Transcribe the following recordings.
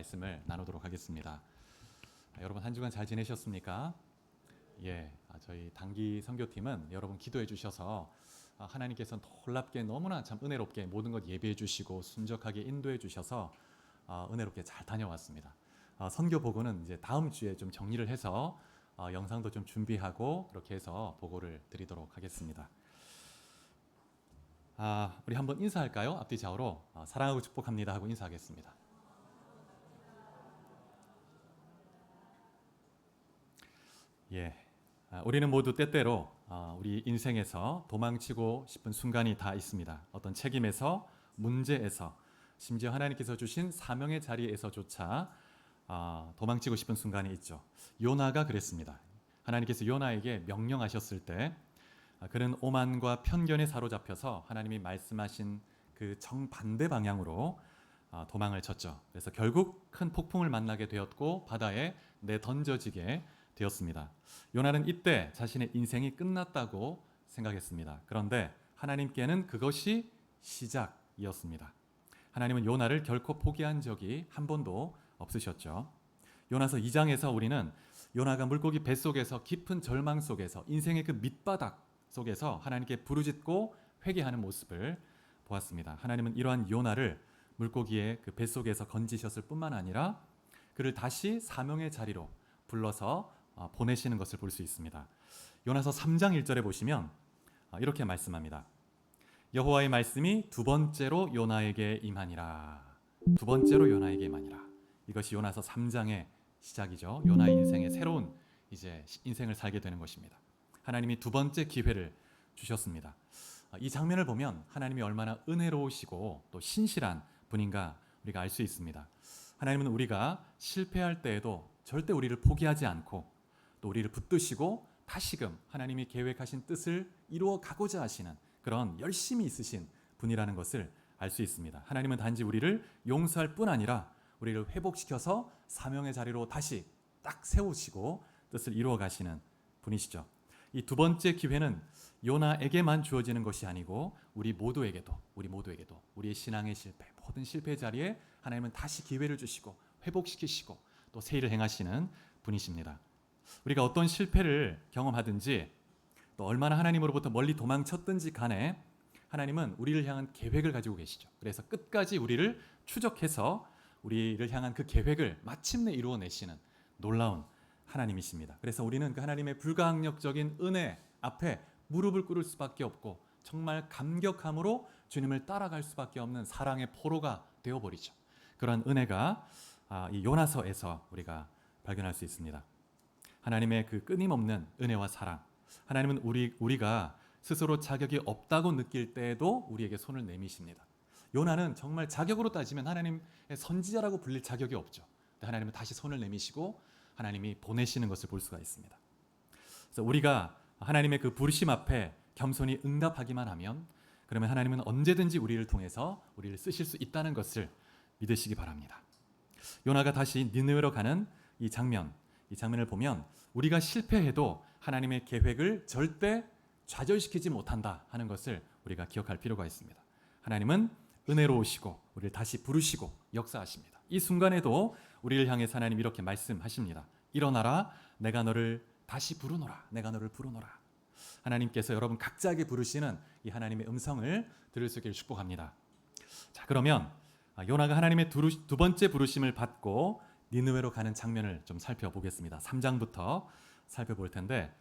말씀을 나누도록 하겠습니다. 여러분 한 주간 잘 지내셨습니까? 저희 단기 선교팀은 여러분 기도해 주셔서 하나님께서 놀랍게 너무나 참 은혜롭게 모든 것 예배해 주시고 순적하게 인도해 주셔서 은혜롭게 잘 다녀왔습니다. 선교 보고는 이제 다음 주에 좀 정리를 해서 영상도 좀 준비하고 그렇게 해서 보고를 드리도록 하겠습니다. 우리 한번 인사할까요? 앞뒤 좌우로 사랑하고 축복합니다 하고 인사하겠습니다. 우리는 모두 때때로 우리 인생에서 도망치고 싶은 순간이 다 있습니다. 어떤 책임에서, 문제에서, 심지어 하나님께서 주신 사명의 자리에서조차 도망치고 싶은 순간이 있죠. 요나가 그랬습니다. 하나님께서 요나에게 명령하셨을 때 그는 오만과 편견에 사로잡혀서 하나님이 말씀하신 그 정반대 방향으로 도망을 쳤죠. 그래서 결국 큰 폭풍을 만나게 되었고 바다에 내던져지게 되었습니다. 요나는 이때 자신의 인생이 끝났다고 생각했습니다. 그런데 하나님께는 그것이 시작이었습니다. 하나님은 요나를 결코 포기한 적이 한 번도 없으셨죠. 요나서 2장에서 우리는 요나가 물고기 뱃속에서 깊은 절망 속에서 인생의 그 밑바닥 속에서 하나님께 부르짖고 회개하는 모습을 보았습니다. 하나님은 이러한 요나를 물고기의 그 뱃속에서 건지셨을 뿐만 아니라 그를 다시 사명의 자리로 불러서 보내시는 것을 볼 수 있습니다. 요나서 3장 1절에 보시면 이렇게 말씀합니다. 여호와의 말씀이 두 번째로 요나에게 임하니라. 두 번째로 요나에게 임하니라. 이것이 요나서 3장의 시작이죠. 요나의 인생의 새로운 이제 인생을 살게 되는 것입니다. 하나님이 두 번째 기회를 주셨습니다. 이 장면을 보면 하나님이 얼마나 은혜로우시고 또 신실한 분인가 우리가 알 수 있습니다. 하나님은 우리가 실패할 때에도 절대 우리를 포기하지 않고 또 우리를 붙드시고 다시금 하나님이 계획하신 뜻을 이루어 가고자 하시는 그런 열심이 있으신 분이라는 것을 알 수 있습니다. 하나님은 단지 우리를 용서할 뿐 아니라 우리를 회복시켜서 사명의 자리로 다시 딱 세우시고 뜻을 이루어 가시는 분이시죠. 이 두 번째 기회는 요나에게만 주어지는 것이 아니고 우리 모두에게도 우리의 신앙의 실패, 모든 실패 자리에 하나님은 다시 기회를 주시고 회복시키시고 또 새 일을 행하시는 분이십니다. 우리가 어떤 실패를 경험하든지 또 얼마나 하나님으로부터 멀리 도망쳤든지 간에 하나님은 우리를 향한 계획을 가지고 계시죠. 그래서 끝까지 우리를 추적해서 우리를 향한 그 계획을 마침내 이루어내시는 놀라운 하나님이십니다. 그래서 우리는 그 하나님의 불가항력적인 은혜 앞에 무릎을 꿇을 수밖에 없고 정말 감격함으로 주님을 따라갈 수밖에 없는 사랑의 포로가 되어버리죠. 그러한 은혜가 이 요나서에서 우리가 발견할 수 있습니다. 하나님의 그 끊임없는 은혜와 사랑, 하나님은 우리가 스스로 자격이 없다고 느낄 때에도 우리에게 손을 내미십니다. 요나는 정말 자격으로 따지면 하나님의 선지자라고 불릴 자격이 없죠. 근데 하나님은 다시 손을 내미시고 하나님이 보내시는 것을 볼 수가 있습니다. 그래서 우리가 하나님의 그 부르심 앞에 겸손히 응답하기만 하면 그러면 하나님은 언제든지 우리를 통해서 우리를 쓰실 수 있다는 것을 믿으시기 바랍니다. 요나가 다시 니느웨로 가는 이 장면을 보면 우리가 실패해도 하나님의 계획을 절대 좌절시키지 못한다 하는 것을 우리가 기억할 필요가 있습니다. 하나님은 은혜로우시고 우리를 다시 부르시고 역사하십니다. 이 순간에도 우리를 향해서 하나님 이렇게 말씀하십니다. 일어나라, 내가 너를 다시 부르노라, 내가 너를 부르노라. 하나님께서 여러분 각자에게 부르시는 이 하나님의 음성을 들을 수 있기를 축복합니다. 자, 그러면 요나가 하나님의 두 번째 부르심을 받고 니느웨로 가는 장면을 좀 살펴보겠습니다. 3장부터 살펴볼 텐데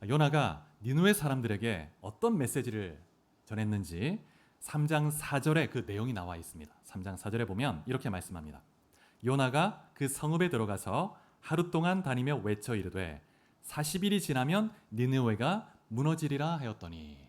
요나가 니느웨 사람들에게 어떤 메시지를 전했는지 3장 4절에 그 내용이 나와 있습니다. 3장 4절에 보면 이렇게 말씀합니다. 요나가 그 성읍에 들어가서 하루 동안 다니며 외쳐 이르되 40일이 지나면 니느웨가 무너지리라 하였더니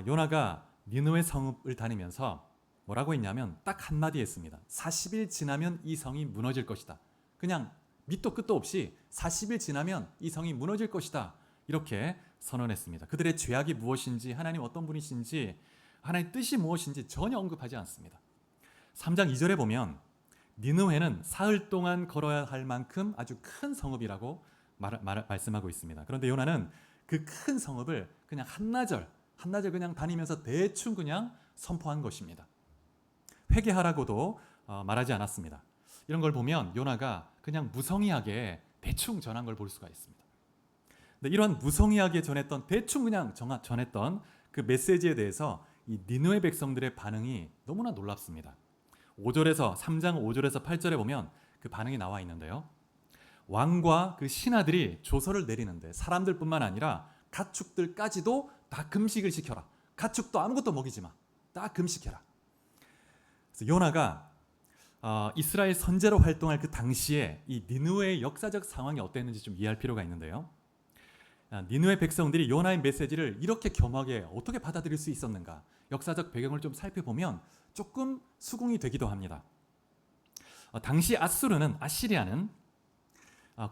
요나가 니느웨 성읍을 다니면서 뭐라고 했냐면 딱 한마디 했습니다. 40일 지나면 이 성이 무너질 것이다. 그냥 밑도 끝도 없이 40일 지나면 이 성이 무너질 것이다. 이렇게 선언했습니다. 그들의 죄악이 무엇인지 하나님 어떤 분이신지 하나님의 뜻이 무엇인지 전혀 언급하지 않습니다. 3장 2절에 보면 니느웨는 사흘 동안 걸어야 할 만큼 아주 큰 성읍이라고 말씀하고 있습니다. 그런데 요나는 그 큰 성읍을 그냥 한나절 그냥 다니면서 대충 그냥 선포한 것입니다. 회개하라고도 말하지 않았습니다. 이런 걸 보면 요나가 그냥 무성의하게 대충 전한 걸 볼 수가 있습니다. 근데 이런 무성의하게 전했던 대충 그냥 전했던 그 메시지에 대해서 이 니느웨 백성들의 반응이 너무나 놀랍습니다. 5절에서 3장 5절에서 8절에 보면 그 반응이 나와 있는데요. 왕과 그 신하들이 조서를 내리는데 사람들뿐만 아니라 가축들까지도 다 금식을 시켜라. 가축도 아무것도 먹이지 마. 다 금식해라. 그래서 요나가 이스라엘 선제로 활동할 그 당시에 이 니느웨의 역사적 상황이 어땠는지 좀 이해할 필요가 있는데요. 니느웨 백성들이 요나의 메시지를 이렇게 겸하게 어떻게 받아들일 수 있었는가? 역사적 배경을 좀 살펴보면 조금 수긍이 되기도 합니다. 당시 아시리아는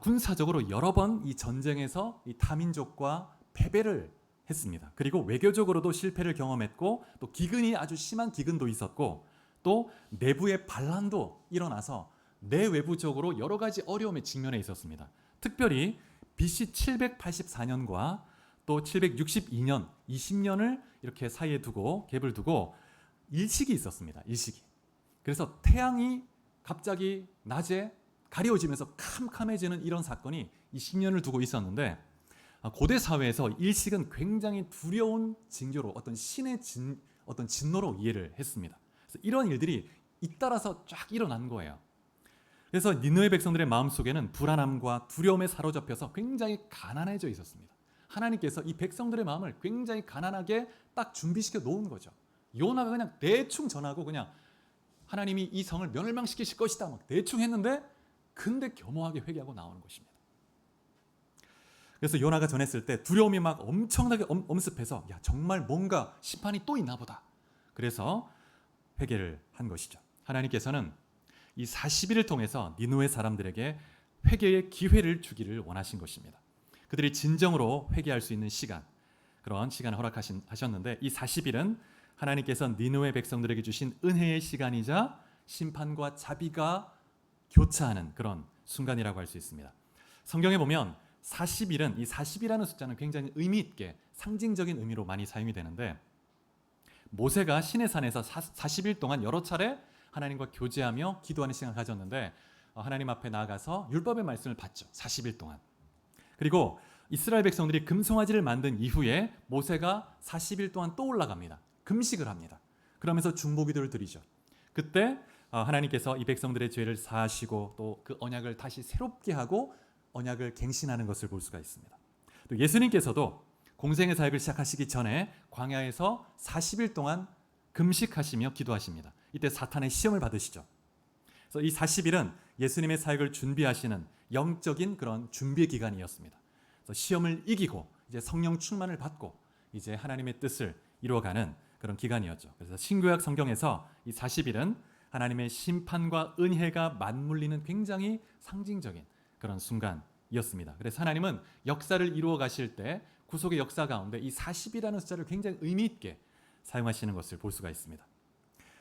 군사적으로 여러 번 이 전쟁에서 이 타민족과 패배를 했습니다. 그리고 외교적으로도 실패를 경험했고 또 기근이 아주 심한 기근도 있었고 또 내부의 반란도 일어나서 내외부적으로 여러 가지 어려움에 직면해 있었습니다. 특별히 BC 784년과 또 762년, 20년을 이렇게 사이에 두고 갭을 두고 일식이 있었습니다. 일식이. 그래서 태양이 갑자기 낮에 가려워지면서 캄캄해지는 이런 사건이 이 10년을 두고 있었는데 고대 사회에서 일식은 굉장히 두려운 징조로 어떤 신의 어떤 진노로 이해를 했습니다. 그래서 이런 일들이 잇따라서 쫙 일어난 거예요. 그래서 니느웨 백성들의 마음속에는 불안함과 두려움에 사로잡혀서 굉장히 가난해져 있었습니다. 하나님께서 이 백성들의 마음을 굉장히 가난하게 딱 준비시켜 놓은 거죠. 요나가 그냥 대충 전하고 그냥 하나님이 이 성을 멸망시키실 것이다 막 대충 했는데 근데 겸허하게 회개하고 나오는 것입니다. 그래서 요나가 전했을 때 두려움이 막 엄청나게 엄습해서 야 정말 뭔가 심판이 또 있나 보다. 그래서 회개를 한 것이죠. 하나님께서는 이 40일을 통해서 니느웨 사람들에게 회개의 기회를 주기를 원하신 것입니다. 그들이 진정으로 회개할 수 있는 시간, 그런 시간을 허락하셨는데 이 40일은 하나님께서 니느웨 백성들에게 주신 은혜의 시간이자 심판과 자비가 교차하는 그런 순간이라고 할 수 있습니다. 성경에 보면 40일은 이 40이라는 숫자는 굉장히 의미 있게 상징적인 의미로 많이 사용이 되는데 모세가 시내 산에서 40일 동안 여러 차례 하나님과 교제하며 기도하는 시간을 가졌는데 하나님 앞에 나아가서 율법의 말씀을 받죠. 40일 동안. 그리고 이스라엘 백성들이 금송아지를 만든 이후에 모세가 40일 동안 또 올라갑니다. 금식을 합니다. 그러면서 중보기도를 드리죠. 그때 하나님께서 이 백성들의 죄를 사하시고 또 그 언약을 다시 새롭게 하고 언약을 갱신하는 것을 볼 수가 있습니다. 또 예수님께서도 공생의 사역을 시작하시기 전에 광야에서 40일 동안 금식하시며 기도하십니다. 이때 사탄의 시험을 받으시죠. 그래서 이 40일은 예수님의 사역을 준비하시는 영적인 그런 준비 기간이었습니다. 그래서 시험을 이기고 이제 성령 충만을 받고 이제 하나님의 뜻을 이루어가는 그런 기간이었죠. 그래서 신구약 성경에서 이 40일은 하나님의 심판과 은혜가 맞물리는 굉장히 상징적인 그런 순간이었습니다. 그래서 하나님은 역사를 이루어 가실 때 구속의 역사 가운데 이 40이라는 숫자를 굉장히 의미 있게 사용하시는 것을 볼 수가 있습니다.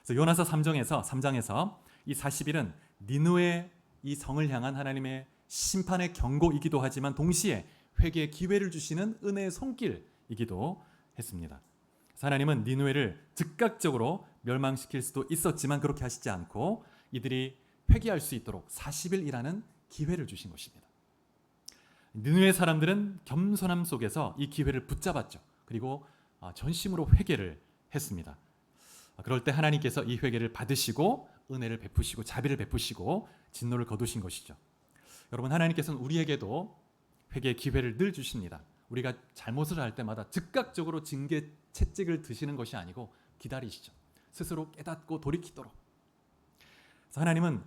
그래서 요나서 3장에서 이 40일은 니느웨 이 성을 향한 하나님의 심판의 경고이기도 하지만 동시에 회개의 기회를 주시는 은혜의 손길이기도 했습니다. 그래서 하나님은 니느웨를 즉각적으로 멸망시킬 수도 있었지만 그렇게 하시지 않고 이들이 회개할 수 있도록 40일이라는 기회를 주신 것입니다. 니느웨 사람들은 겸손함 속에서 이 기회를 붙잡았죠. 그리고 전심으로 회개를 했습니다. 그럴 때 하나님께서 이 회개를 받으시고 은혜를 베푸시고 자비를 베푸시고 진노를 거두신 것이죠. 여러분, 하나님께서는 우리에게도 회개의 기회를 늘 주십니다. 우리가 잘못을 할 때마다 즉각적으로 징계 채찍을 드시는 것이 아니고 기다리시죠. 스스로 깨닫고 돌이키도록. 그래서 하나님은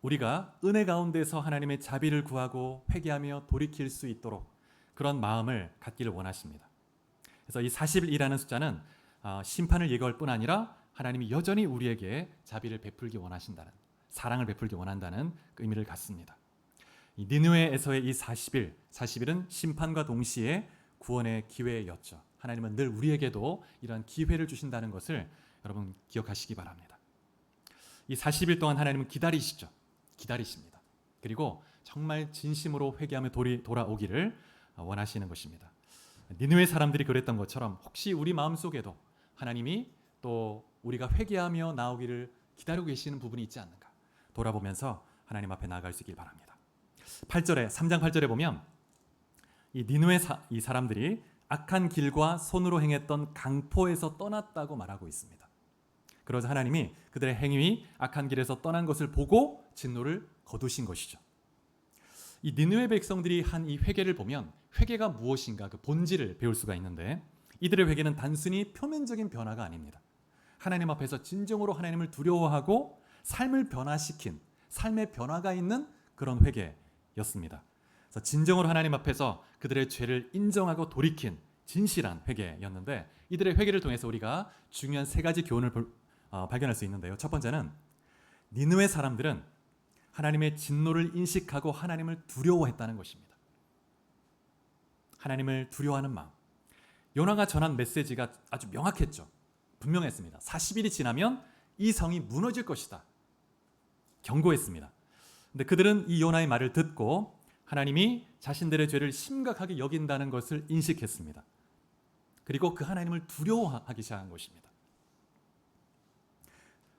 우리가 은혜 가운데서 하나님의 자비를 구하고 회개하며 돌이킬 수 있도록 그런 마음을 갖기를 원하십니다. 그래서 이 40일이라는 숫자는 심판을 예고할 뿐 아니라 하나님이 여전히 우리에게 자비를 베풀기 원하신다는, 사랑을 베풀기 원한다는 그 의미를 갖습니다. 이 니느웨에서의 이 40일은 심판과 동시에 구원의 기회였죠. 하나님은 늘 우리에게도 이런 기회를 주신다는 것을 여러분 기억하시기 바랍니다. 이 40일 동안 하나님은 기다리십니다. 그리고 정말 진심으로 회개하며 돌아오기를 원하시는 것입니다. 니느웨 사람들이 그랬던 것처럼 혹시 우리 마음속에도 하나님이 또 우리가 회개하며 나오기를 기다리고 계시는 부분이 있지 않는가 돌아보면서 하나님 앞에 나아갈 수 있길 바랍니다. 8절에 3장 8절에 보면 이 니느웨 이 사람들이 악한 길과 손으로 행했던 강포에서 떠났다고 말하고 있습니다. 그러자 하나님이 그들의 행위 악한 길에서 떠난 것을 보고 진노를 거두신 것이죠. 이 니느웨 백성들이 한 이 회개를 보면 회개가 무엇인가 그 본질을 배울 수가 있는데 이들의 회개는 단순히 표면적인 변화가 아닙니다. 하나님 앞에서 진정으로 하나님을 두려워하고 삶을 변화시킨 삶의 변화가 있는 그런 회개였습니다. 그래서 진정으로 하나님 앞에서 그들의 죄를 인정하고 돌이킨 진실한 회개였는데 이들의 회개를 통해서 우리가 중요한 세 가지 교훈을 발견할 수 있는데요. 첫 번째는 니느웨 사람들은 하나님의 진노를 인식하고 하나님을 두려워했다는 것입니다. 하나님을 두려워하는 마음. 요나가 전한 메시지가 아주 명확했죠. 분명했습니다. 40일이 지나면 이 성이 무너질 것이다. 경고했습니다. 근데 그들은 이 요나의 말을 듣고 하나님이 자신들의 죄를 심각하게 여긴다는 것을 인식했습니다. 그리고 그 하나님을 두려워하기 시작한 것입니다.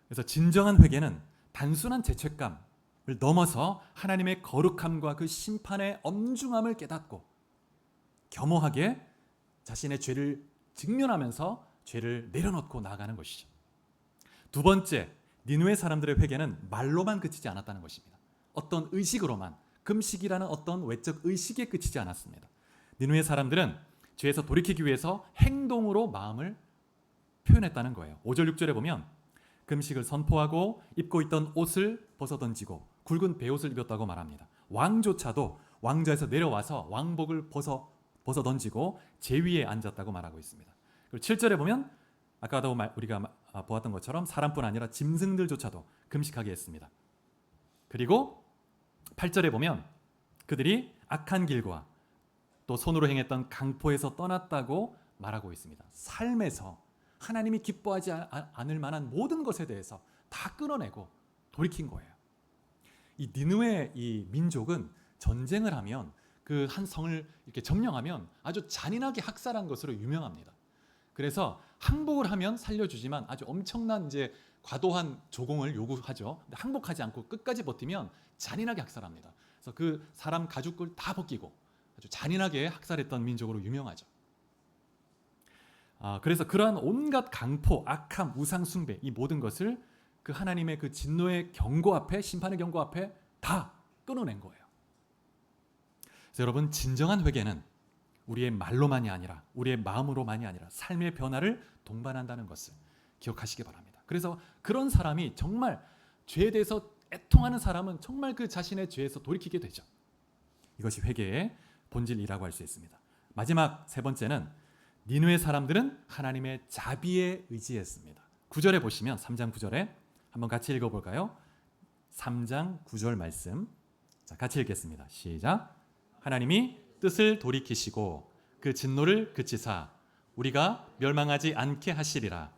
그래서 진정한 회개는 단순한 죄책감을 넘어서 하나님의 거룩함과 그 심판의 엄중함을 깨닫고 겸허하게 자신의 죄를 직면하면서 죄를 내려놓고 나아가는 것이죠. 두 번째, 니느웨 사람들의 회개는 말로만 그치지 않았다는 것입니다. 어떤 의식으로만, 금식이라는 어떤 외적 의식에 그치지 않았습니다. 니느웨 사람들은 죄에서 돌이키기 위해서 행동으로 마음을 표현했다는 거예요. 5절 6절에 보면 금식을 선포하고 입고 있던 옷을 벗어던지고 굵은 베옷을 입었다고 말합니다. 왕조차도 왕좌에서 내려와서 왕복을 벗어던지고 제위에 앉았다고 말하고 있습니다. 그리고 7절에 보면 아까도 우리가 보았던 것처럼 사람뿐 아니라 짐승들조차도 금식하게 했습니다. 그리고 8절에 보면 그들이 악한 길과 또 손으로 행했던 강포에서 떠났다고 말하고 있습니다. 삶에서 하나님이 기뻐하지 않을 만한 모든 것에 대해서 다 끊어내고 돌이킨 거예요. 이 니느웨 이 민족은 전쟁을 하면 그 한 성을 이렇게 점령하면 아주 잔인하게 학살한 것으로 유명합니다. 그래서 항복을 하면 살려주지만 아주 엄청난 이제 과도한 조공을 요구하죠. 근데 항복하지 않고 끝까지 버티면 잔인하게 학살합니다. 그래서 그 사람 가죽을 다 벗기고 아주 잔인하게 학살했던 민족으로 유명하죠. 그래서 그러한 온갖 강포, 악함, 우상 숭배 이 모든 것을 그 하나님의 그 진노의 경고 앞에, 심판의 경고 앞에 다 끊어낸 거예요. 그래서 여러분, 진정한 회개는 우리의 말로만이 아니라 우리의 마음으로만이 아니라 삶의 변화를 동반한다는 것을 기억하시기 바랍니다. 그래서 그런 사람이 정말 죄에 대해서 애통하는 사람은 정말 그 자신의 죄에서 돌이키게 되죠. 이것이 회개의 본질이라고 할 수 있습니다. 마지막 세 번째는 니느웨 사람들은 하나님의 자비에 의지했습니다. 9절에 보시면 3장 9절에 한번 같이 읽어볼까요? 3장 9절 말씀. 자, 같이 읽겠습니다. 시작. 하나님이 뜻을 돌이키시고 그 진노를 그치사 우리가 멸망하지 않게 하시리라.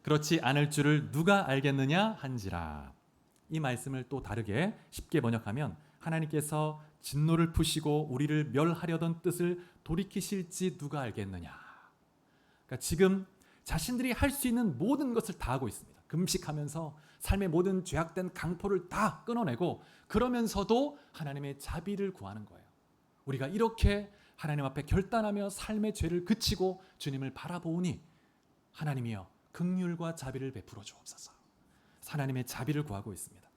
그렇지 않을 줄을 누가 알겠느냐 한지라. 이 말씀을 또 다르게 쉽게 번역하면 하나님께서 진노를 푸시고 우리를 멸하려던 뜻을 돌이키실지 누가 알겠느냐. 그러니까 지금 자신들이 할 수 있는 모든 것을 다 하고 있습니다. 금식하면서 삶의 모든 죄악된 강포를 다 끊어내고 그러면서도 하나님의 자비를 구하는 거예요. 우리가 이렇게 하나님 앞에 결단하며 삶의 죄를 그치고 주님을 바라보니 하나님이여 긍휼과 자비를 베풀어 주옵소서. 하나님의 자비를 구하고 있습니다.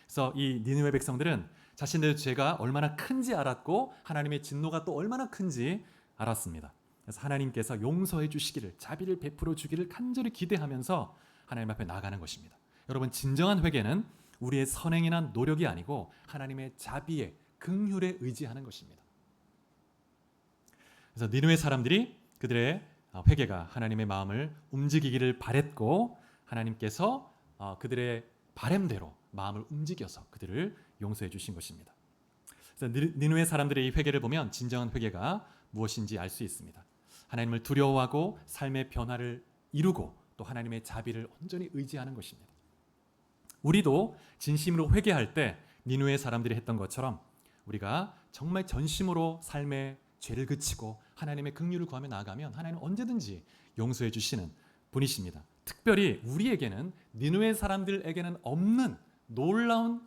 그래서 이 니느웨 백성들은 자신들의 죄가 얼마나 큰지 알았고 하나님의 진노가 또 얼마나 큰지 알았습니다. 그래서 하나님께서 용서해 주시기를, 자비를 베풀어 주기를 간절히 기대하면서 하나님 앞에 나아가는 것입니다. 여러분, 진정한 회개는 우리의 선행이나 노력이 아니고 하나님의 자비에, 긍휼에 의지하는 것입니다. 그래서 니느웨 사람들이 그들의 회개가 하나님의 마음을 움직이기를 바랬고 하나님께서 그들의 바램대로 마음을 움직여서 그들을 용서해 주신 것입니다. 그래서 니느웨 사람들의 이 회개를 보면 진정한 회개가 무엇인지 알 수 있습니다. 하나님을 두려워하고 삶의 변화를 이루고 또 하나님의 자비를 온전히 의지하는 것입니다. 우리도 진심으로 회개할 때 니느웨 사람들이 했던 것처럼 우리가 정말 전심으로 삶의 죄를 그치고 하나님의 긍휼을 구하며 나아가면 하나님은 언제든지 용서해 주시는 분이십니다. 특별히 우리에게는 니느웨 사람들에게는 없는 놀라운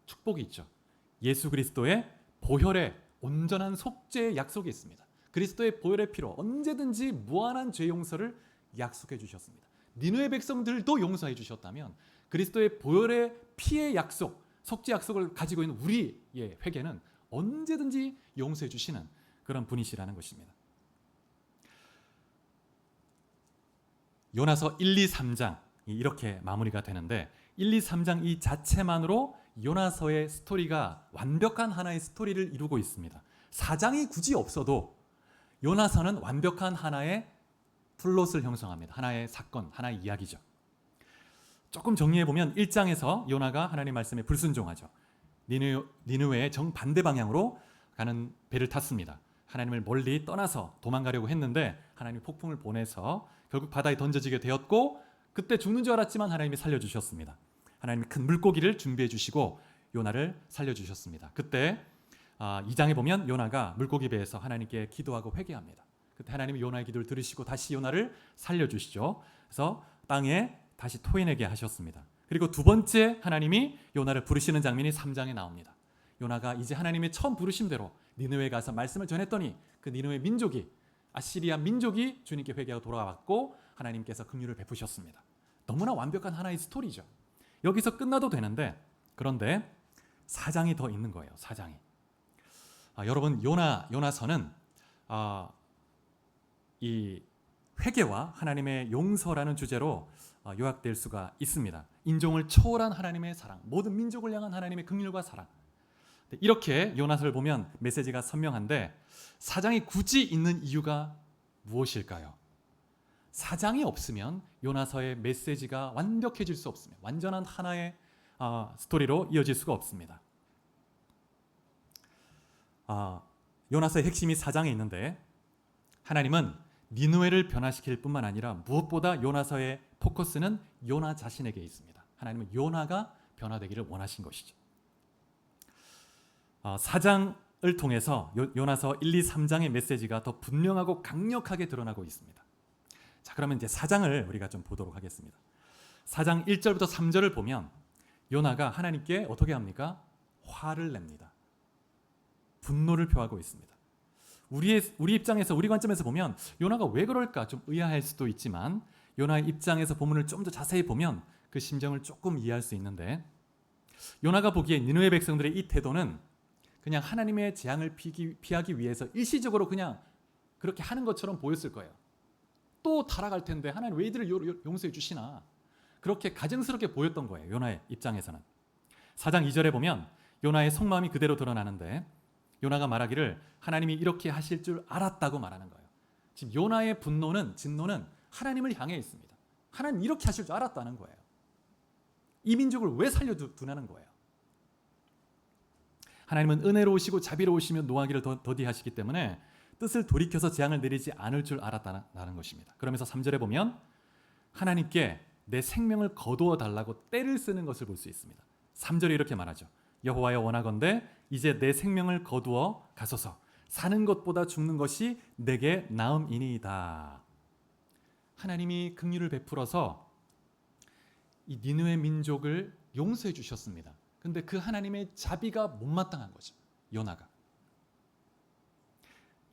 축복이 있죠. 예수 그리스도의 보혈의 온전한 속죄의 약속이 있습니다. 그리스도의 보혈의 피로 언제든지 무한한 죄 용서를 약속해 주셨습니다. 니느웨 백성들도 용서해 주셨다면 그리스도의 보혈의 피의 약속, 속죄 약속을 가지고 있는 우리의 회개는 언제든지 용서해 주시는 그런 분이시라는 것입니다. 요나서 1, 2, 3장 이렇게 마무리가 되는데 1, 2, 3장 이 자체만으로 요나서의 스토리가 완벽한 하나의 스토리를 이루고 있습니다. 4장이 굳이 없어도 요나서는 완벽한 하나의 플롯을 형성합니다. 하나의 사건, 하나의 이야기죠. 조금 정리해보면 1장에서 요나가 하나님 말씀에 불순종하죠. 니느웨의 정반대 방향으로 가는 배를 탔습니다. 하나님을 멀리 떠나서 도망가려고 했는데 하나님이 폭풍을 보내서 결국 바다에 던져지게 되었고 그때 죽는 줄 알았지만 하나님이 살려주셨습니다. 하나님이 큰 물고기를 준비해 주시고 요나를 살려주셨습니다. 그때 2장에 보면 요나가 물고기 배에서 하나님께 기도하고 회개합니다. 그때 하나님이 요나의 기도를 들으시고 다시 요나를 살려주시죠. 그래서 땅에 다시 토해내게 하셨습니다. 그리고 두 번째 하나님이 요나를 부르시는 장면이 3장에 나옵니다. 요나가 이제 하나님의 처음 부르심대로 니느웨에 가서 말씀을 전했더니 그 니느웨 민족이 아시리아 민족이 주님께 회개하고 돌아왔고 하나님께서 긍휼을 베푸셨습니다. 너무나 완벽한 하나의 스토리죠. 여기서 끝나도 되는데 그런데 4장이 더 있는 거예요. 4장이. 여러분 요나서는 이 회개와 하나님의 용서라는 주제로 요약될 수가 있습니다. 인종을 초월한 하나님의 사랑, 모든 민족을 향한 하나님의 긍휼과 사랑. 이렇게 요나서를 보면 메시지가 선명한데 4장이 굳이 있는 이유가 무엇일까요? 4장이 없으면 요나서의 메시지가 완벽해질 수 없습니다. 완전한 하나의 스토리로 이어질 수가 없습니다. 요나서의 핵심이 4장에 있는데 하나님은 니느웨를 변화시킬 뿐만 아니라 무엇보다 요나서의 포커스는 요나 자신에게 있습니다. 하나님은 요나가 변화되기를 원하신 것이죠. 4장을 통해서 요나서 1, 2, 3장의 메시지가 더 분명하고 강력하게 드러나고 있습니다. 자, 그러면 이제 4장을 우리가 좀 보도록 하겠습니다. 4장 1절부터 3절을 보면 요나가 하나님께 어떻게 합니까? 화를 냅니다. 분노를 표하고 있습니다. 우리 입장에서 우리 관점에서 보면 요나가 왜 그럴까 좀 의아할 수도 있지만 요나의 입장에서 본문을 좀 더 자세히 보면 그 심정을 조금 이해할 수 있는데 요나가 보기에 니느웨 백성들의 이 태도는 그냥 하나님의 재앙을 피하기 위해서 일시적으로 그냥 그렇게 하는 것처럼 보였을 거예요. 또 타락할 텐데 하나님 왜 이들을 용서해 주시나 그렇게 가증스럽게 보였던 거예요. 요나의 입장에서는. 4장 2절에 보면 요나의 속마음이 그대로 드러나는데 요나가 말하기를 하나님이 이렇게 하실 줄 알았다고 말하는 거예요. 지금 요나의 진노는 하나님을 향해 있습니다. 하나님 이렇게 하실 줄 알았다는 거예요. 이 민족을 왜 살려두냐는 거예요. 하나님은 은혜로우시고 자비로우시며 노하기를 더디하시기 때문에 뜻을 돌이켜서 재앙을 내리지 않을 줄 알았다는 것입니다. 그러면서 3절에 보면 하나님께 내 생명을 거두어 달라고 때를 쓰는 것을 볼 수 있습니다. 3절에 이렇게 말하죠. 여호와여 원하건대 이제 내 생명을 거두어 가소서. 사는 것보다 죽는 것이 내게 나음이니이다. 하나님이 긍휼을 베풀어서 이 니느웨 민족을 용서해 주셨습니다. 근데 그 하나님의 자비가 못마땅한 거죠.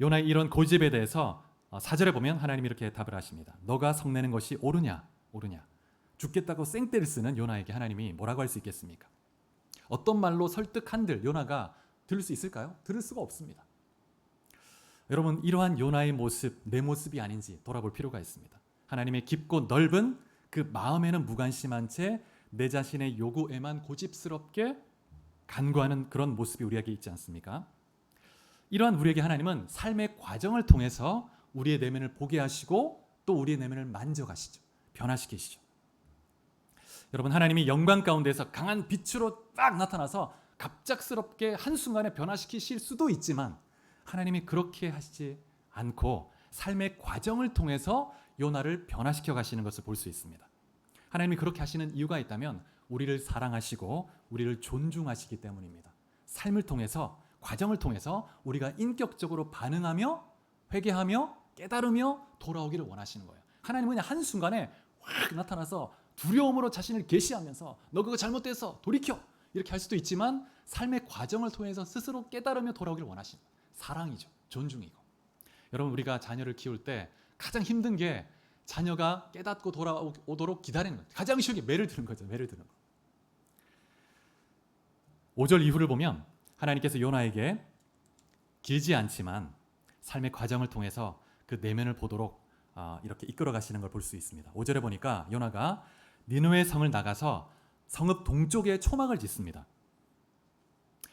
요나의 이런 고집에 대해서 4절에 보면 하나님이 이렇게 답을 하십니다. 너가 성내는 것이 옳으냐? 죽겠다고 생떼를 쓰는 요나에게 하나님이 뭐라고 할 수 있겠습니까? 어떤 말로 설득한들 요나가 들을 수 있을까요? 들을 수가 없습니다. 여러분 이러한 요나의 모습 내 모습이 아닌지 돌아볼 필요가 있습니다. 하나님의 깊고 넓은 그 마음에는 무관심한 채 내 자신의 요구에만 고집스럽게 간구하는 그런 모습이 우리에게 있지 않습니까? 이러한 우리에게 하나님은 삶의 과정을 통해서 우리의 내면을 보게 하시고 또 우리의 내면을 만져가시죠. 변화시키시죠. 여러분 하나님이 영광 가운데서 강한 빛으로 딱 나타나서 갑작스럽게 한순간에 변화시키실 수도 있지만 하나님이 그렇게 하시지 않고 삶의 과정을 통해서 요나를 변화시켜 가시는 것을 볼 수 있습니다. 하나님이 그렇게 하시는 이유가 있다면 우리를 사랑하시고 우리를 존중하시기 때문입니다. 삶을 통해서 과정을 통해서 우리가 인격적으로 반응하며 회개하며 깨달으며 돌아오기를 원하시는 거예요. 하나님은 그냥 한순간에 확 나타나서 두려움으로 자신을 계시하면서 너 그거 잘못됐어 돌이켜 이렇게 할 수도 있지만 삶의 과정을 통해서 스스로 깨달으며 돌아오길 원하십니다. 사랑이죠. 존중이고. 여러분 우리가 자녀를 키울 때 가장 힘든 게 자녀가 깨닫고 돌아오도록 기다리는 거예요. 가장 쉬운 게 매를 드는 거죠. 매를 드는 거. 5절 이후를 보면 하나님께서 요나에게 길지 않지만 삶의 과정을 통해서 그 내면을 보도록 이렇게 이끌어 가시는 걸 볼 수 있습니다. 5절에 보니까 요나가 니느웨 성을 나가서 성읍 동쪽에 초막을 짓습니다.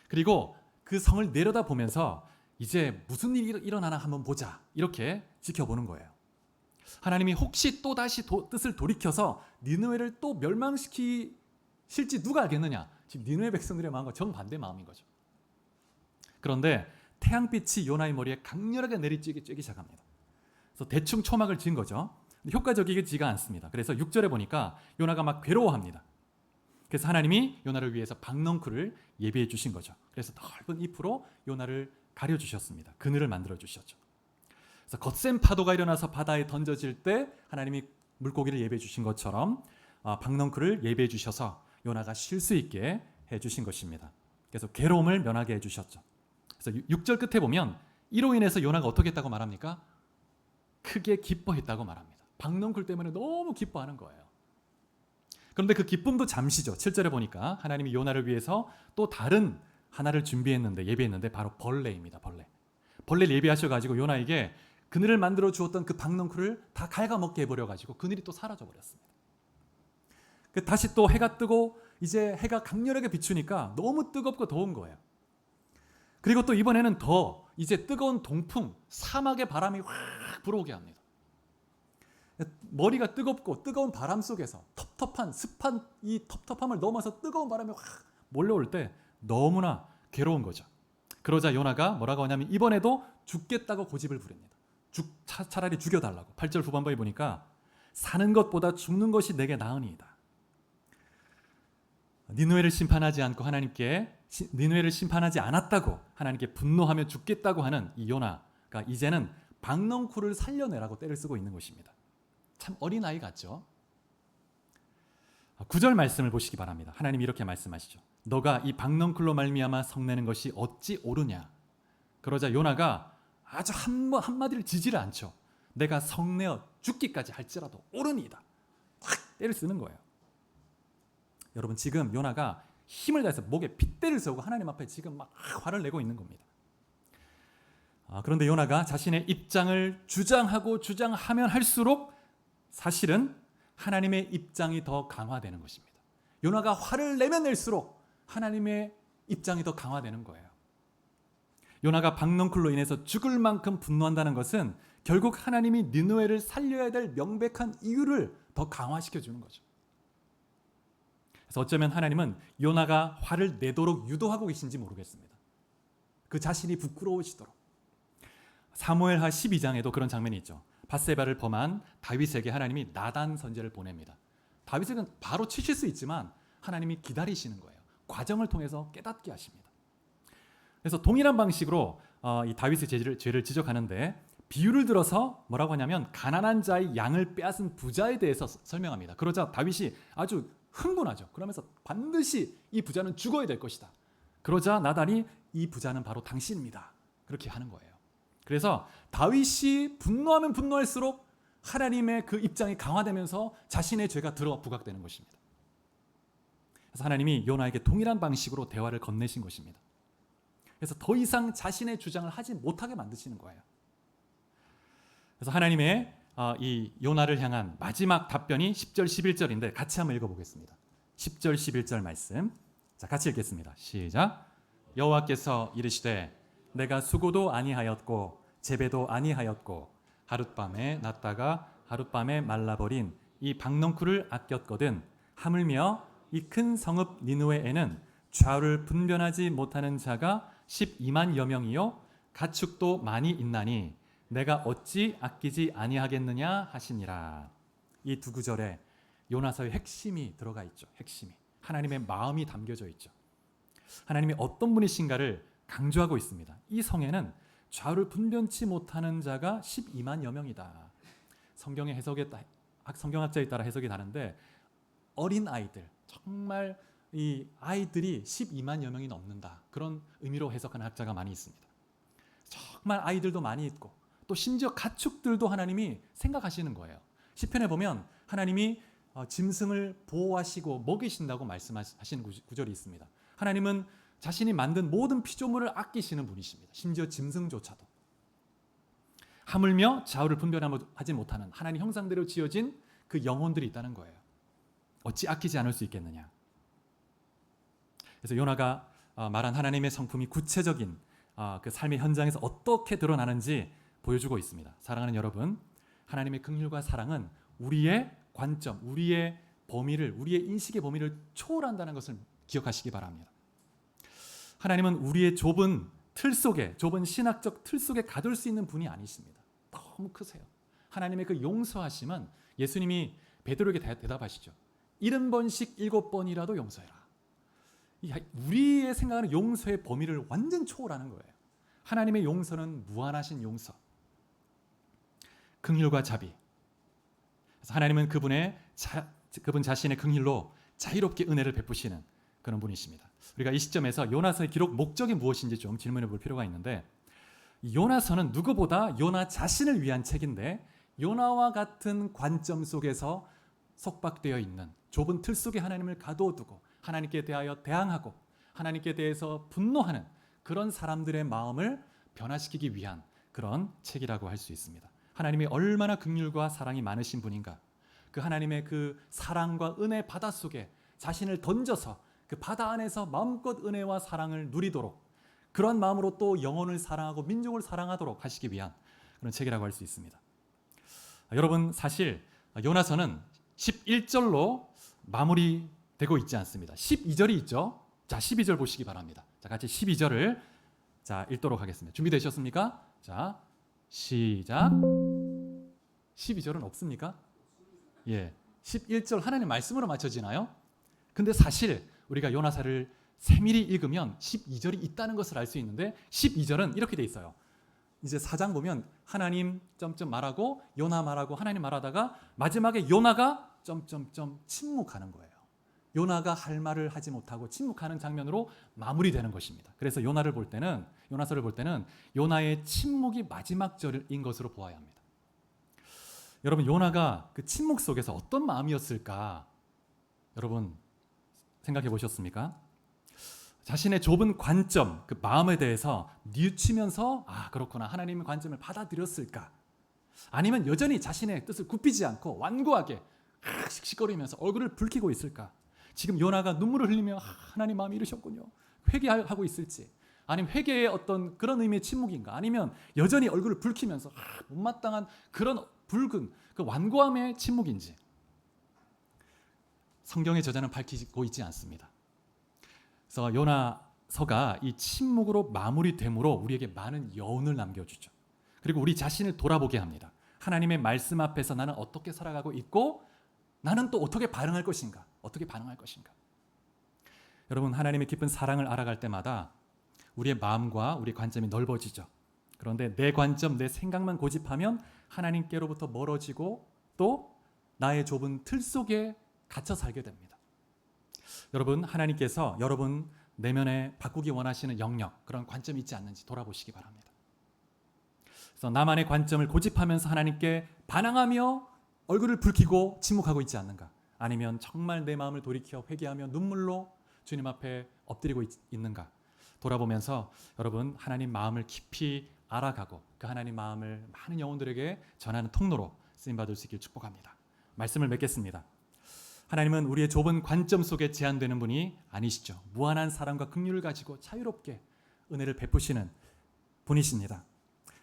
그리고 그 성을 내려다보면서 이제 무슨 일이 일어나나 한번 보자 이렇게 지켜보는 거예요. 하나님이 혹시 또다시 뜻을 돌이켜서 니느웨를 또 멸망시키실지 누가 알겠느냐. 지금 니느웨 백성들의 마음과 정반대 마음인 거죠. 그런데 태양빛이 요나의 머리에 강렬하게 내리쬐기 시작합니다. 그래서 대충 초막을 지은 거죠. 근데 효과적이지가 않습니다. 그래서 6절에 보니까 요나가 막 괴로워합니다. 그래서 하나님이 요나를 위해서 박넝쿨을 예비해 주신 거죠. 그래서 넓은 잎으로 요나를 가려주셨습니다. 그늘을 만들어 주셨죠. 그래서 거센 파도가 일어나서 바다에 던져질 때 하나님이 물고기를 예비해 주신 것처럼 박넝쿨을 예비해 주셔서 요나가 쉴 수 있게 해주신 것입니다. 그래서 괴로움을 면하게 해주셨죠. 그래서 6절 끝에 보면 이로 인해서 요나가 어떻게 했다고 말합니까? 크게 기뻐했다고 말합니다. 박넝쿨 때문에 너무 기뻐하는 거예요. 그런데 그 기쁨도 잠시죠. 7절에 보니까 하나님이 요나를 위해서 또 다른 하나를 예비했는데 바로 벌레입니다. 벌레를 예비하셔가지고 요나에게 그늘을 만들어 주었던 그 박넝쿨을 다 갉아먹게 해버려가지고 그늘이 또 사라져 버렸습니다. 다시 또 해가 뜨고 이제 해가 강렬하게 비추니까 너무 뜨겁고 더운 거예요. 그리고 또 이번에는 더 이제 뜨거운 동풍, 사막의 바람이 확 불어오게 합니다. 머리가 뜨겁고 뜨거운 바람 속에서 섭한 이 텁텁함을 넘어서 뜨거운 바람이 확 몰려올 때 너무나 괴로운 거죠. 그러자 요나가 뭐라고 하냐면 이번에도 죽겠다고 고집을 부립니다. 차라리 죽여달라고. 8절 후반부에 보니까 사는 것보다 죽는 것이 내게 나으니이다. 니느웨를 심판하지 않았다고 하나님께 분노하며 죽겠다고 하는 이 요나가 이제는 박넝쿨을 살려내라고 때를 쓰고 있는 것입니다. 참 어린아이 같죠? 9절 말씀을 보시기 바랍니다. 하나님이 이렇게 말씀하시죠. 너가 이 박넝쿨로 말미암아 성내는 것이 어찌 옳으냐. 그러자 요나가 아주 한마디를 지지를 않죠. 내가 성내어 죽기까지 할지라도 옳으니이다. 확 때를 쓰는 거예요. 여러분 지금 요나가 힘을 다해서 목에 핏대를 세우고 하나님 앞에 지금 막 화를 내고 있는 겁니다. 그런데 요나가 자신의 입장을 주장하면 할수록 사실은 하나님의 입장이 더 강화되는 것입니다. 요나가 화를 내면 낼수록 하나님의 입장이 더 강화되는 거예요. 요나가 박넝쿨로 인해서 죽을 만큼 분노한다는 것은 결국 하나님이 니느웨를 살려야 될 명백한 이유를 더 강화시켜 주는 거죠. 그래서 어쩌면 하나님은 요나가 화를 내도록 유도하고 계신지 모르겠습니다. 그 자신이 부끄러우시도록. 사무엘하 12장에도 그런 장면이 있죠. 밧세바를 범한 다윗에게 하나님이 나단 선지자를 보냅니다. 다윗은 바로 치실 수 있지만 하나님이 기다리시는 거예요. 과정을 통해서 깨닫게 하십니다. 그래서 동일한 방식으로 이 다윗의 죄를 지적하는데 비유를 들어서 뭐라고 하냐면 가난한 자의 양을 빼앗은 부자에 대해서 설명합니다. 그러자 다윗이 아주 흥분하죠. 그러면서 반드시 이 부자는 죽어야 될 것이다. 그러자 나단이 이 부자는 바로 당신입니다. 그렇게 하는 거예요. 그래서 다윗이 분노하면 분노할수록 하나님의 그 입장이 강화되면서 자신의 죄가 부각되는 것입니다. 그래서 하나님이 요나에게 동일한 방식으로 대화를 건네신 것입니다. 그래서 더 이상 자신의 주장을 하지 못하게 만드시는 거예요. 그래서 하나님의 이 요나를 향한 마지막 답변이 10절 11절인데 같이 한번 읽어보겠습니다. 10절 11절 말씀. 자, 같이 읽겠습니다. 시작. 여호와께서 이르시되 내가 수고도 아니하였고 재배도 아니하였고 하룻밤에 났다가 하룻밤에 말라버린 이 박넝쿨을 아꼈거든 하물며 이 큰 성읍 니느웨에는 좌우를 분별하지 못하는 자가 12만여 명이요 가축도 많이 있나니 내가 어찌 아끼지 아니하겠느냐 하시니라. 이 두 구절에 요나서의 핵심이 들어가 있죠. 핵심이. 하나님의 마음이 담겨져 있죠. 하나님이 어떤 분이신가를 강조하고 있습니다. 이 성에는 좌우를 분변치 못하는 자가 12만여 명이다. 성경의 성경학자에 따라 해석이 다른데 어린 아이들, 정말 이 아이들이 12만여 명이 넘는다. 그런 의미로 해석하는 학자가 많이 있습니다. 정말 아이들도 많이 있고 또 심지어 가축들도 하나님이 생각하시는 거예요. 시편에 보면 하나님이 짐승을 보호하시고 먹이신다고 말씀하시는 구절이 있습니다. 하나님은 자신이 만든 모든 피조물을 아끼시는 분이십니다. 심지어 짐승조차도. 하물며 좌우를 분별하지 못하는 하나님 형상대로 지어진 그 영혼들이 있다는 거예요. 어찌 아끼지 않을 수 있겠느냐. 그래서 요나가 말한 하나님의 성품이 구체적인 그 삶의 현장에서 어떻게 드러나는지 보여주고 있습니다. 사랑하는 여러분, 하나님의 긍휼과 사랑은 우리의 관점, 우리의 범위를, 우리의 인식의 범위를 초월한다는 것을 기억하시기 바랍니다. 하나님은 우리의 좁은 틀 속에, 좁은 신학적 틀 속에 가둘 수 있는 분이 아니십니다. 너무 크세요. 하나님의 그 용서하심은 예수님이 베드로에게 대답하시죠. 70번씩 7번이라도 용서해라. 우리의 생각하는 용서의 범위를 완전 초월하는 거예요. 하나님의 용서는 무한하신 용서, 긍휼과 자비. 그래서 하나님은 그분 자신의 긍휼로 자유롭게 은혜를 베푸시는 그런 분이십니다. 우리가 이 시점에서 요나서의 기록 목적이 무엇인지 좀 질문해 볼 필요가 있는데, 요나서는 누구보다 요나 자신을 위한 책인데 요나와 같은 관점 속에서 속박되어 있는 좁은 틀 속에 하나님을 가둬두고 하나님께 대하여 대항하고 하나님께 대해서 분노하는 그런 사람들의 마음을 변화시키기 위한 그런 책이라고 할 수 있습니다. 하나님이 얼마나 긍휼과 사랑이 많으신 분인가, 그 하나님의 그 사랑과 은혜 바다 속에 자신을 던져서 그 바다 안에서 마음껏 은혜와 사랑을 누리도록, 그런 마음으로 또 영혼을 사랑하고 민족을 사랑하도록 하시기 위한 그런 책이라고 할 수 있습니다. 여러분, 사실 요나서는 11절로 마무리되고 있지 않습니다. 12절이 있죠. 자, 12절 보시기 바랍니다. 자, 같이 12절을 읽도록 하겠습니다. 준비되셨습니까? 자, 시작. 12절은 없습니까? 예, 11절 하나님 말씀으로 맞춰지나요? 근데 사실 우리가 요나서를 세밀히 읽으면 12절이 있다는 것을 알 수 있는데 12절은 이렇게 돼 있어요. 이제 4장 보면 하나님 점점 말하고 요나 말하고 하나님 말하다가 마지막에 요나가 점점점 침묵하는 거예요. 요나가 할 말을 하지 못하고 침묵하는 장면으로 마무리되는 것입니다. 그래서 요나서를 볼 때는 요나의 침묵이 마지막 절인 것으로 보아야 합니다. 여러분, 요나가 그 침묵 속에서 어떤 마음이었을까? 여러분 생각해 보셨습니까? 자신의 좁은 관점, 그 마음에 대해서 뉘우치면서 그렇구나, 하나님의 관점을 받아들였을까? 아니면 여전히 자신의 뜻을 굽히지 않고 완고하게 씩씩거리면서 얼굴을 붉히고 있을까? 지금 요나가 눈물을 흘리며 하나님 마음이 이러셨군요, 회개하고 있을지, 아니면 회개의 어떤 그런 의미의 침묵인가? 아니면 여전히 얼굴을 붉히면서 못마땅한 그런 붉은 그 완고함의 침묵인지, 성경의 저자는 밝히고 있지 않습니다. 그래서 요나서가 이 침묵으로 마무리됨으로 우리에게 많은 여운을 남겨주죠. 그리고 우리 자신을 돌아보게 합니다. 하나님의 말씀 앞에서 나는 어떻게 살아가고 있고 나는 또 어떻게 반응할 것인가? 어떻게 반응할 것인가? 여러분, 하나님의 깊은 사랑을 알아갈 때마다 우리의 마음과 우리 관점이 넓어지죠. 그런데 내 관점, 내 생각만 고집하면 하나님께로부터 멀어지고 또 나의 좁은 틀 속에 갇혀 살게 됩니다. 여러분, 하나님께서 여러분 내면에 바꾸기 원하시는 영역, 그런 관점이 있지 않는지 돌아보시기 바랍니다. 그래서 나만의 관점을 고집하면서 하나님께 반항하며 얼굴을 붉히고 침묵하고 있지 않는가? 아니면 정말 내 마음을 돌이켜 회개하며 눈물로 주님 앞에 엎드리고 있는가? 돌아보면서 여러분 하나님 마음을 깊이 알아가고 그 하나님 마음을 많은 영혼들에게 전하는 통로로 쓰임받을 수 있길 축복합니다. 말씀을 맺겠습니다. 하나님은 우리의 좁은 관점 속에 제한되는 분이 아니시죠. 무한한 사랑과 긍휼을 가지고 자유롭게 은혜를 베푸시는 분이십니다.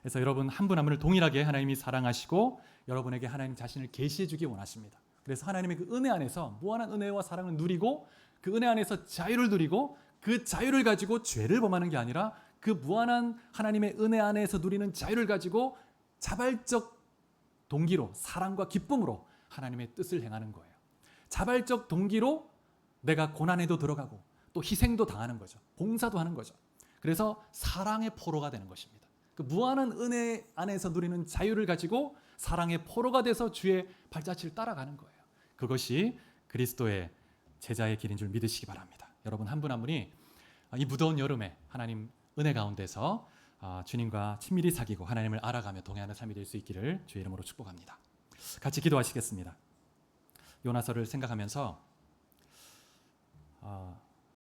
그래서 여러분 한 분 한 분을 동일하게 하나님이 사랑하시고 여러분에게 하나님 자신을 계시해 주기 원하십니다. 그래서 하나님의 그 은혜 안에서 무한한 은혜와 사랑을 누리고 그 은혜 안에서 자유를 누리고 그 자유를 가지고 죄를 범하는 게 아니라 그 무한한 하나님의 은혜 안에서 누리는 자유를 가지고 자발적 동기로 사랑과 기쁨으로 하나님의 뜻을 행하는 거예요. 자발적 동기로 내가 고난에도 들어가고 또 희생도 당하는 거죠. 봉사도 하는 거죠. 그래서 사랑의 포로가 되는 것입니다. 그 무한한 은혜 안에서 누리는 자유를 가지고 사랑의 포로가 돼서 주의 발자취를 따라가는 거예요. 그것이 그리스도의 제자의 길인 줄 믿으시기 바랍니다. 여러분 한 분 한 분이 이 무더운 여름에 하나님 은혜 가운데서 주님과 친밀히 사귀고 하나님을 알아가며 동행하는 삶이 될 수 있기를 주의 이름으로 축복합니다. 같이 기도하시겠습니다. 요나서를 생각하면서